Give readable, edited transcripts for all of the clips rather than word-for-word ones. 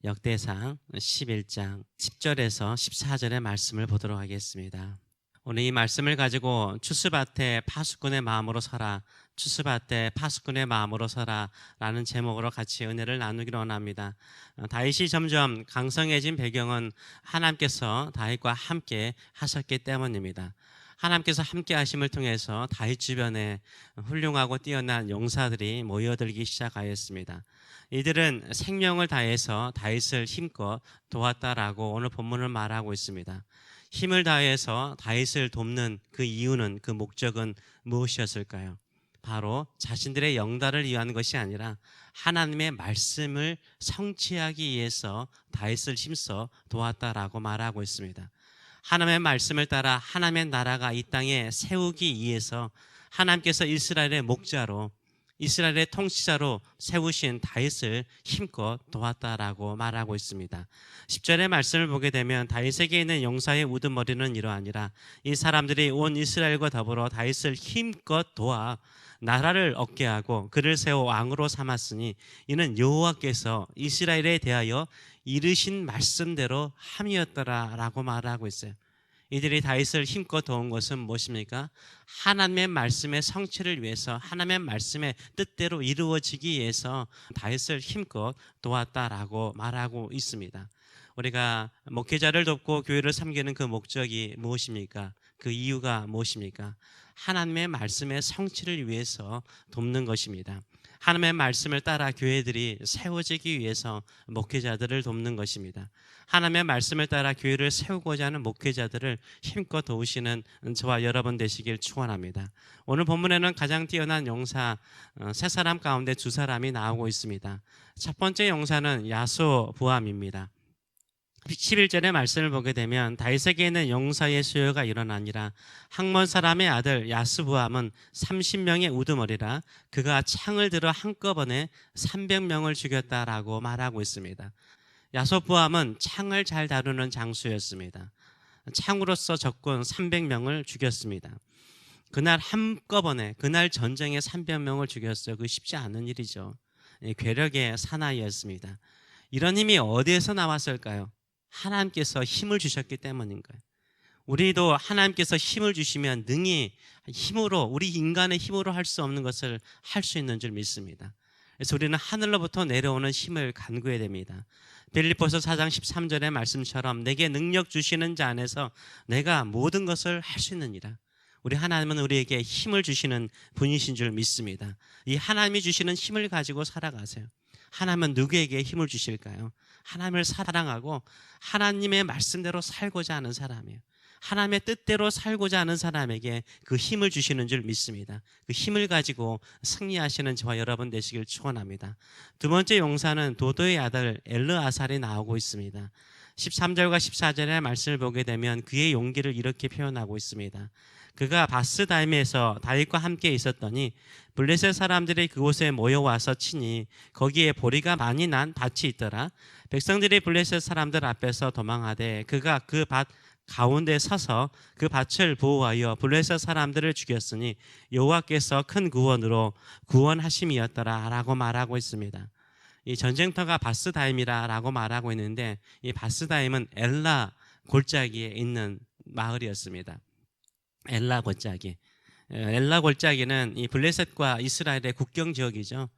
역대상 11장 10절에서 14절의 말씀을 보도록 하겠습니다. 오늘 이 말씀을 가지고 추수밭에 파수꾼의 마음으로 서라, 추수밭에 파수꾼의 마음으로 서라 라는 제목으로 같이 은혜를 나누기로 원합니다. 다윗이 점점 강성해진 배경은 하나님께서 다윗과 함께 하셨기 때문입니다. 하나님께서 함께 하심을 통해서 다윗 주변에 훌륭하고 뛰어난 용사들이 모여들기 시작하였습니다. 이들은 생명을 다해서 다윗을 힘껏 도왔다라고 오늘 본문을 말하고 있습니다. 힘을 다해서 다윗을 돕는 그 이유는, 그 목적은 무엇이었을까요? 바로 자신들의 영달을 위한 것이 아니라 하나님의 말씀을 성취하기 위해서 다윗을 힘써 도왔다라고 말하고 있습니다. 하나님의 말씀을 따라 하나님의 나라가 이 땅에 세우기 위해서 하나님께서 이스라엘의 목자로, 이스라엘의 통치자로 세우신 다윗을 힘껏 도왔다라고 말하고 있습니다. 10절의 말씀을 보게 되면 다윗에게 있는 용사의 우두머리는 이러하니라. 이 사람들이 온 이스라엘과 더불어 다윗을 힘껏 도와 나라를 얻게 하고 그를 세워 왕으로 삼았으니 이는 여호와께서 이스라엘에 대하여 이르신 말씀대로 함이었더라라고 말하고 있어요. 이들이 다윗을 힘껏 도운 것은 무엇입니까? 하나님의 말씀의 성취를 위해서, 하나님의 말씀의 뜻대로 이루어지기 위해서 다윗을 힘껏 도왔다라고 말하고 있습니다. 우리가 목회자를 돕고 교회를 섬기는 그 목적이 무엇입니까? 그 이유가 무엇입니까? 하나님의 말씀의 성취를 위해서 돕는 것입니다. 하나님의 말씀을 따라 교회들이 세워지기 위해서 목회자들을 돕는 것입니다. 하나님의 말씀을 따라 교회를 세우고자 하는 목회자들을 힘껏 도우시는 저와 여러분 되시길 축원합니다. 오늘 본문에는 가장 뛰어난 용사 세 사람 가운데 두 사람이 나오고 있습니다. 첫 번째 용사는 야소부암입니다. 11절의 말씀을 보게 되면 다윗에게 있는 용사의 수요가 일어나니라. 학몬 사람의 아들 야스부암은 30명의 우두머리라. 그가 창을 들어 한꺼번에 300명을 죽였다라고 말하고 있습니다. 야소부암은 창을 잘 다루는 장수였습니다. 창으로서 적군 300명을 죽였습니다. 그날 한꺼번에, 그날 전쟁에 300명을 죽였어요. 그 쉽지 않은 일이죠. 괴력의 사나이였습니다. 이런 힘이 어디에서 나왔을까요? 하나님께서 힘을 주셨기 때문인 거예요. 우리도 하나님께서 힘을 주시면 능히 힘으로, 우리 인간의 힘으로 할 수 없는 것을 할 수 있는 줄 믿습니다. 그래서 우리는 하늘로부터 내려오는 힘을 간구해야 됩니다. 빌립보서 4장 13절의 말씀처럼 내게 능력 주시는 자 안에서 내가 모든 것을 할 수 있느니라. 우리 하나님은 우리에게 힘을 주시는 분이신 줄 믿습니다. 이 하나님이 주시는 힘을 가지고 살아가세요. 하나님은 누구에게 힘을 주실까요? 하나님을 사랑하고 하나님의 말씀대로 살고자 하는 사람이에요. 하나님의 뜻대로 살고자 하는 사람에게 그 힘을 주시는 줄 믿습니다. 그 힘을 가지고 승리하시는 저와 여러분 되시길 축원합니다. 두 번째 용사는 도도의 아들 엘르아살이 나오고 있습니다. 13절과 14절의 말씀을 보게 되면 그의 용기를 이렇게 표현하고 있습니다. 그가 바스다임에서 다윗과 함께 있었더니 블레셋 사람들이 그곳에 모여와서 치니 거기에 보리가 많이 난 밭이 있더라. 백성들이 블레셋 사람들 앞에서 도망하되 그가 그 밭 가운데 서서 그 밭을 보호하여 블레셋 사람들을 죽였으니 여호와께서 큰 구원으로 구원하심이었더라 라고 말하고 있습니다. 이 전쟁터가 바스다임이라고 말하고 있는데 이 바스다임은 엘라 골짜기에 있는 마을이었습니다. 엘라 골짜기. 엘라 골짜기는 이 블레셋과 이스라엘의 국경 지역이죠.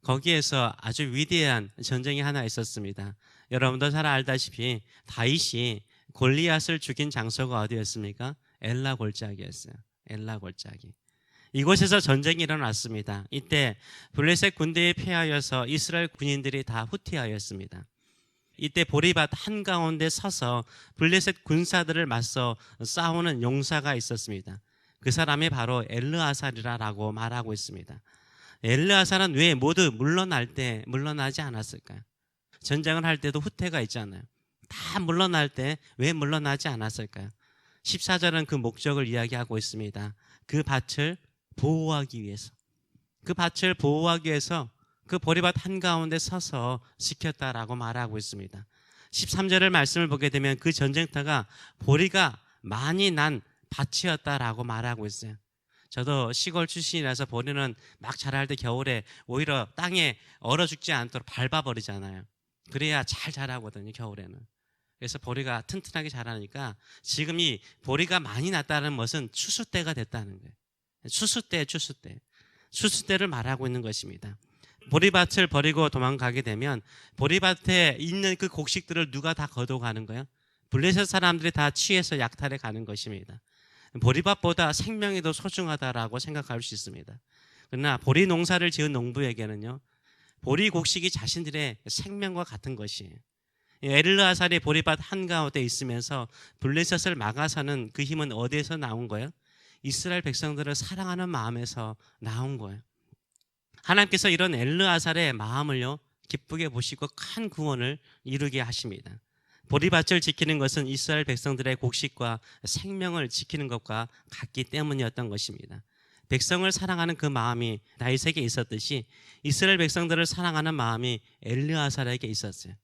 거기에서 아주 위대한 전쟁이 하나 있었습니다. 여러분도 잘 알다시피 다윗이 골리앗을 죽인 장소가 어디였습니까? 엘라 골짜기였어요. 엘라 골짜기. 이곳에서 전쟁이 일어났습니다. 이때 블레셋 군대에 패하여서 이스라엘 군인들이 다 후퇴하였습니다. 이때 보리밭 한가운데 서서 블레셋 군사들을 맞서 싸우는 용사가 있었습니다. 그 사람이 바로 엘르아살이라고 말하고 있습니다. 엘르아살은 왜 모두 물러나지 않았을까요? 전쟁을 할 때도 후퇴가 있잖아요. 다 물러날 때 왜 물러나지 않았을까요? 14절은 그 목적을 이야기하고 있습니다. 그 밭을 보호하기 위해서, 그 밭을 보호하기 위해서 그 보리밭 한가운데 서서 지켰다라고 말하고 있습니다. 13절의 말씀을 보게 되면 그 전쟁터가 보리가 많이 난 밭이었다라고 말하고 있어요. 저도 시골 출신이라서 보리는 막 자랄 때 겨울에 오히려 땅에 얼어 죽지 않도록 밟아버리잖아요. 그래야 잘 자라거든요, 겨울에는. 그래서 보리가 튼튼하게 자라니까 지금 이 보리가 많이 났다는 것은 추수 때가 됐다는 거예요. 추수 때. 추수 때를 말하고 있는 것입니다. 보리밭을 버리고 도망가게 되면 보리밭에 있는 그 곡식들을 누가 다 걷어가는 거예요? 블레셋 사람들이 다 취해서 약탈해 가는 것입니다. 보리밭보다 생명이 더 소중하다라고 생각할 수 있습니다. 그러나 보리 농사를 지은 농부에게는요, 보리 곡식이 자신들의 생명과 같은 것이에요. 엘르아살이 보리밭 한가운데 있으면서 블레셋을 막아서는 그 힘은 어디에서 나온 거예요? 이스라엘 백성들을 사랑하는 마음에서 나온 거예요. 하나님께서 이런 엘르아살의 마음을요, 기쁘게 보시고 큰 구원을 이루게 하십니다. 보리밭을 지키는 것은 이스라엘 백성들의 곡식과 생명을 지키는 것과 같기 때문이었던 것입니다. 백성을 사랑하는 그 마음이 다윗에게 있었듯이 이스라엘 백성들을 사랑하는 마음이 엘르아살에게 있었어요.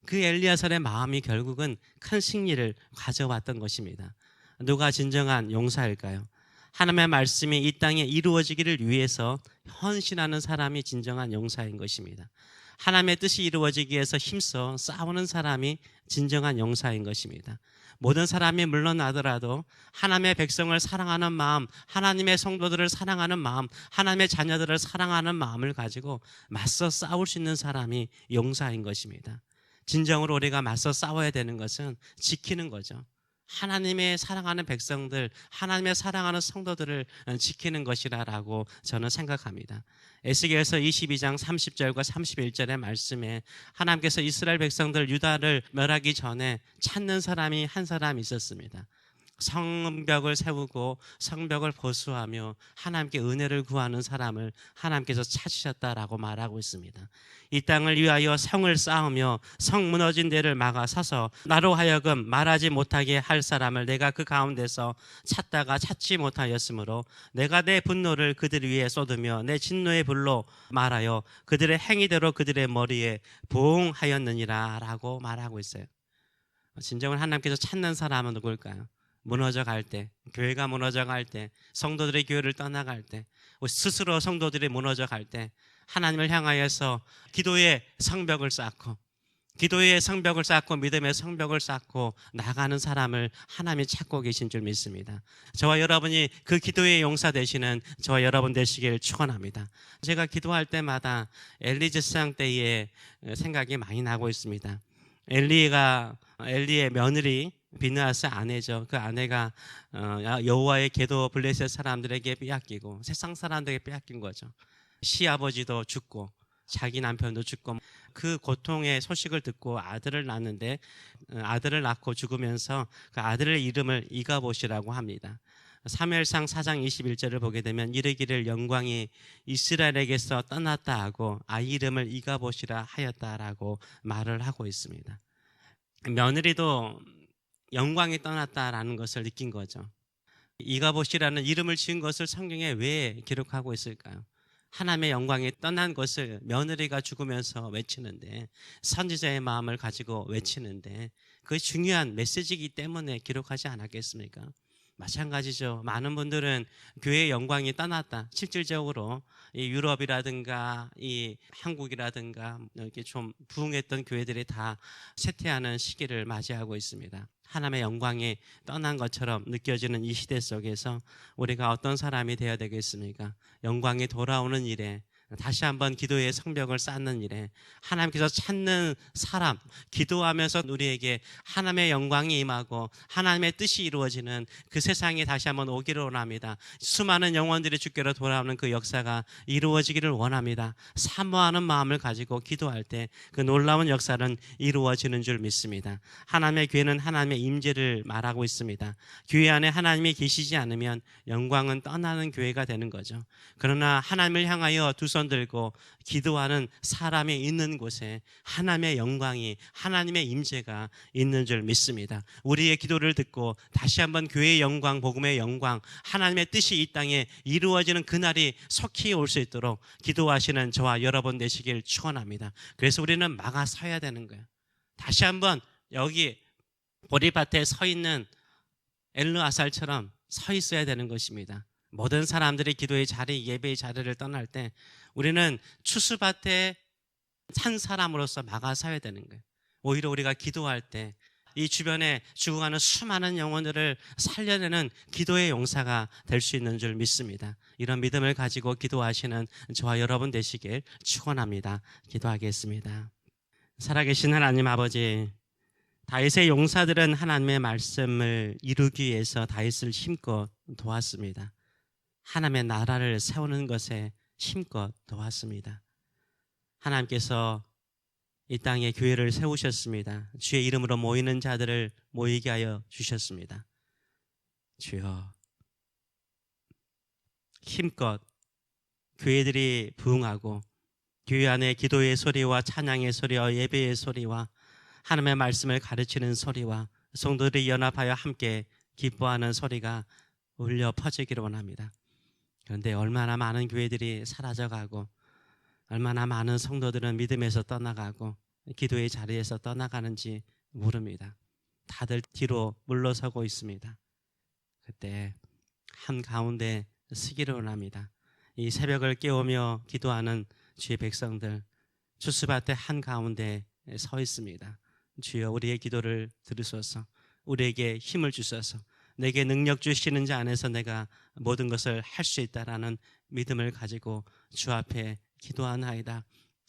그 엘르아살의 마음이 결국은 큰 승리를 가져왔던 것입니다. 누가 진정한 용사일까요? 하나님의 말씀이 이 땅에 이루어지기를 위해서 헌신하는 사람이 진정한 용사인 것입니다. 하나님의 뜻이 이루어지기 위해서 힘써 싸우는 사람이 진정한 용사인 것입니다. 모든 사람이 물러나더라도 하나님의 백성을 사랑하는 마음, 하나님의 성도들을 사랑하는 마음, 하나님의 자녀들을 사랑하는 마음을 가지고 맞서 싸울 수 있는 사람이 용사인 것입니다. 진정으로 우리가 맞서 싸워야 되는 것은 지키는 거죠. 하나님의 사랑하는 백성들, 하나님의 사랑하는 성도들을 지키는 것이라고 저는 생각합니다. 에스겔서 22장 30절과 31절의 말씀에 하나님께서 이스라엘 백성들 유다를 멸하기 전에 찾는 사람이 한 사람 있었습니다. 성벽을 세우고 성벽을 보수하며 하나님께 은혜를 구하는 사람을 하나님께서 찾으셨다라고 말하고 있습니다. 이 땅을 위하여 성을 쌓으며 성 무너진 데를 막아 서서 나로 하여금 말하지 못하게 할 사람을 내가 그 가운데서 찾다가 찾지 못하였으므로 내가 내 분노를 그들 위에 쏟으며 내 진노의 불로 말하여 그들의 행위대로 그들의 머리에 보응하였느니라 라고 말하고 있어요. 진정을 하나님께서 찾는 사람은 누굴까요? 무너져 갈 때, 교회가 무너져 갈 때, 성도들이 교회를 떠나갈 때, 스스로 성도들이 무너져 갈 때 하나님을 향하여서 기도의 성벽을 쌓고 믿음의 성벽을 쌓고 나가는 사람을 하나님이 찾고 계신 줄 믿습니다. 저와 여러분이 그 기도의 용사 되시는 저와 여러분 되시길 축원합니다. 제가 기도할 때마다 엘리 제사장 때의 생각이 많이 나고 있습니다. 엘리의 며느리 비느하스 아내죠. 그 아내가 여호와의 계도 블레셋 사람들에게 빼앗기고 세상 사람들에게 빼앗긴 거죠. 시아버지도 죽고 자기 남편도 죽고 그 고통의 소식을 듣고 아들을 낳는데 아들을 낳고 죽으면서 그 아들의 이름을 이가봇이라고 합니다. 사무엘상 4장 21절을 보게 되면 이르기를 영광이 이스라엘에게서 떠났다 하고 아이 이름을 이가봇이라 하였다라고 말을 하고 있습니다. 며느리도 영광이 떠났다라는 것을 느낀 거죠. 이가봇이라는 이름을 지은 것을 성경에 왜 기록하고 있을까요? 하나님의 영광이 떠난 것을 며느리가 죽으면서 외치는데, 선지자의 마음을 가지고 외치는데 그게 중요한 메시지이기 때문에 기록하지 않았겠습니까? 마찬가지죠. 많은 분들은 교회의 영광이 떠났다, 실질적으로 이 유럽이라든가 이 한국이라든가 이렇게 좀 부흥했던 교회들이 다 쇠퇴하는 시기를 맞이하고 있습니다. 하나님의 영광이 떠난 것처럼 느껴지는 이 시대 속에서 우리가 어떤 사람이 되어야 되겠습니까? 영광이 돌아오는 일에, 다시 한번 기도의 성벽을 쌓는 일에 하나님께서 찾는 사람, 기도하면서 우리에게 하나님의 영광이 임하고 하나님의 뜻이 이루어지는 그 세상이 다시 한번 오기를 원합니다. 수많은 영혼들이 주께로 돌아오는 그 역사가 이루어지기를 원합니다. 사모하는 마음을 가지고 기도할 때 그 놀라운 역사는 이루어지는 줄 믿습니다. 하나님의 교회는 하나님의 임재를 말하고 있습니다. 교회 안에 하나님이 계시지 않으면 영광은 떠나는 교회가 되는 거죠. 그러나 하나님을 향하여 두 손 들고 기도하는 사람이 있는 곳에 하나님의 영광이, 하나님의 임재가 있는 줄 믿습니다. 우리의 기도를 듣고 다시 한번 교회의 영광, 복음의 영광, 하나님의 뜻이 이 땅에 이루어지는 그날이 속히 올 수 있도록 기도하시는 저와 여러분 되시길 축원합니다. 그래서 우리는 막아 서야 되는 거예요. 다시 한번 여기 보리밭에 서 있는 엘르아살처럼 서 있어야 되는 것입니다. 모든 사람들이 기도의 자리, 예배의 자리를 떠날 때 우리는 추수밭에 한 사람으로서 막아서야 되는 거예요. 오히려 우리가 기도할 때 이 주변에 죽어가는 수많은 영혼들을 살려내는 기도의 용사가 될 수 있는 줄 믿습니다. 이런 믿음을 가지고 기도하시는 저와 여러분 되시길 축원합니다. 기도하겠습니다. 살아계신 하나님 아버지, 다윗의 용사들은 하나님의 말씀을 이루기 위해서 다윗을 힘껏 도왔습니다. 하나님의 나라를 세우는 것에 힘껏 도왔습니다. 하나님께서 이 땅에 교회를 세우셨습니다. 주의 이름으로 모이는 자들을 모이게 하여 주셨습니다. 주여, 힘껏 교회들이 부흥하고 교회 안에 기도의 소리와 찬양의 소리와 예배의 소리와 하나님의 말씀을 가르치는 소리와 성도들이 연합하여 함께 기뻐하는 소리가 울려 퍼지기를 원합니다. 그런데 얼마나 많은 교회들이 사라져가고 얼마나 많은 성도들은 믿음에서 떠나가고 기도의 자리에서 떠나가는지 모릅니다. 다들 뒤로 물러서고 있습니다. 그때 한가운데 서기를 원합니다. 이 새벽을 깨우며 기도하는 주의 백성들, 추수밭의 한가운데 서 있습니다. 주여, 우리의 기도를 들으소서. 우리에게 힘을 주소서. 내게 능력 주시는 자 안에서 내가 모든 것을 할 수 있다라는 믿음을 가지고 주 앞에 기도하나이다.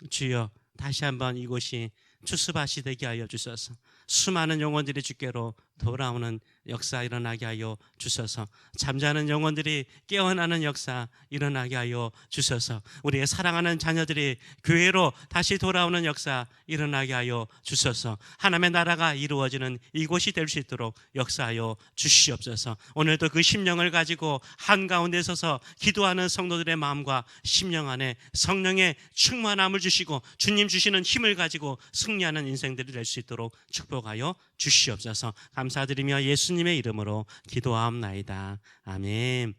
주여, 다시 한번 이곳이 추수밭이 되게 하여 주소서. 수많은 영혼들이 주께로 돌아오는 역사 일어나게 하여 주소서. 잠자는 영혼들이 깨어나는 역사 일어나게 하여 주소서. 우리의 사랑하는 자녀들이 교회로 다시 돌아오는 역사 일어나게 하여 주소서. 하나님의 나라가 이루어지는 이곳이 될 수 있도록 역사하여 주시옵소서. 오늘도 그 심령을 가지고 한가운데 서서 기도하는 성도들의 마음과 심령 안에 성령의 충만함을 주시고 주님 주시는 힘을 가지고 승리하는 인생들이 될 수 있도록 축복하여 주시옵소서. 감사드리며 예수님의 이름으로 기도하옵나이다. 아멘.